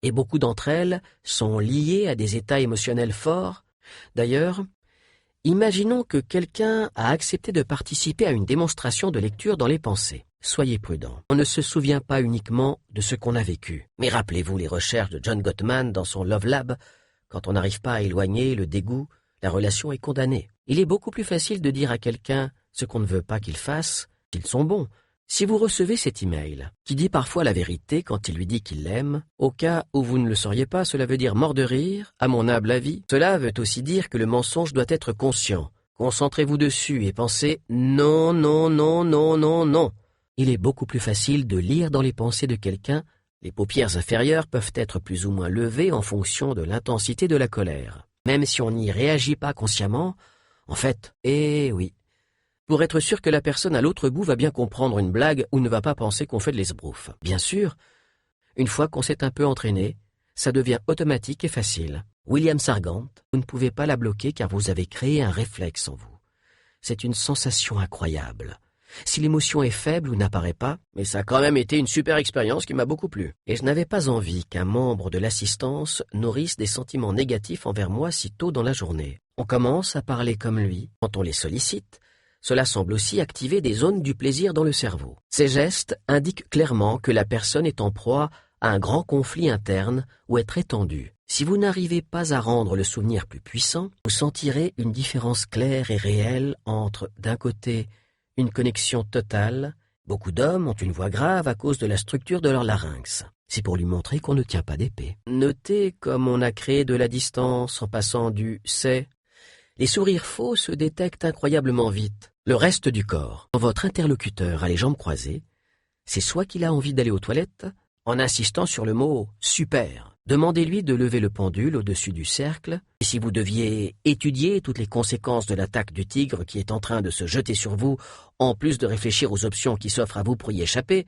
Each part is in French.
et beaucoup d'entre elles sont liées à des états émotionnels forts. D'ailleurs, imaginons que quelqu'un a accepté de participer à une démonstration de lecture dans les pensées. Soyez prudent. On ne se souvient pas uniquement de ce qu'on a vécu. Mais rappelez-vous les recherches de John Gottman dans son Love Lab. Quand on n'arrive pas à éloigner le dégoût, la relation est condamnée. Il est beaucoup plus facile de dire à quelqu'un ce qu'on ne veut pas qu'il fasse, qu'ils sont bons. Si vous recevez cet email, qui dit parfois la vérité quand il lui dit qu'il l'aime, au cas où vous ne le sauriez pas, cela veut dire mort de rire, à mon humble avis. Cela veut aussi dire que le mensonge doit être conscient. Concentrez-vous dessus et pensez « non, non, non, non, non, non ». Il est beaucoup plus facile de lire dans les pensées de quelqu'un. Les paupières inférieures peuvent être plus ou moins levées en fonction de l'intensité de la colère. Même si on n'y réagit pas consciemment, en fait, eh oui. Pour être sûr que la personne à l'autre bout va bien comprendre une blague ou ne va pas penser qu'on fait de l'esbrouffe. Bien sûr, une fois qu'on s'est un peu entraîné, ça devient automatique et facile. William Sargant, vous ne pouvez pas la bloquer car vous avez créé un réflexe en vous. C'est une sensation incroyable. Si l'émotion est faible ou n'apparaît pas, mais ça a quand même été une super expérience qui m'a beaucoup plu. Et je n'avais pas envie qu'un membre de l'assistance nourrisse des sentiments négatifs envers moi si tôt dans la journée. On commence à parler comme lui. Quand on les sollicite, cela semble aussi activer des zones du plaisir dans le cerveau. Ces gestes indiquent clairement que la personne est en proie à un grand conflit interne ou est très tendue. Si vous n'arrivez pas à rendre le souvenir plus puissant, vous sentirez une différence claire et réelle entre, d'un côté, une connexion totale. Beaucoup d'hommes ont une voix grave à cause de la structure de leur larynx. C'est pour lui montrer qu'on ne tient pas d'épée. Notez comme on a créé de la distance en passant du « c'est ». Les sourires faux se détectent incroyablement vite. Le reste du corps, quand votre interlocuteur a les jambes croisées, c'est soit qu'il a envie d'aller aux toilettes, en insistant sur le mot « super ». Demandez-lui de lever le pendule au-dessus du cercle, et si vous deviez étudier toutes les conséquences de l'attaque du tigre qui est en train de se jeter sur vous, en plus de réfléchir aux options qui s'offrent à vous pour y échapper,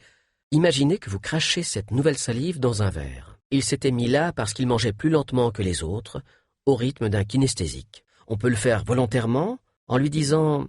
imaginez que vous crachez cette nouvelle salive dans un verre. Il s'était mis là parce qu'il mangeait plus lentement que les autres, au rythme d'un kinesthésique. On peut le faire volontairement, en lui disant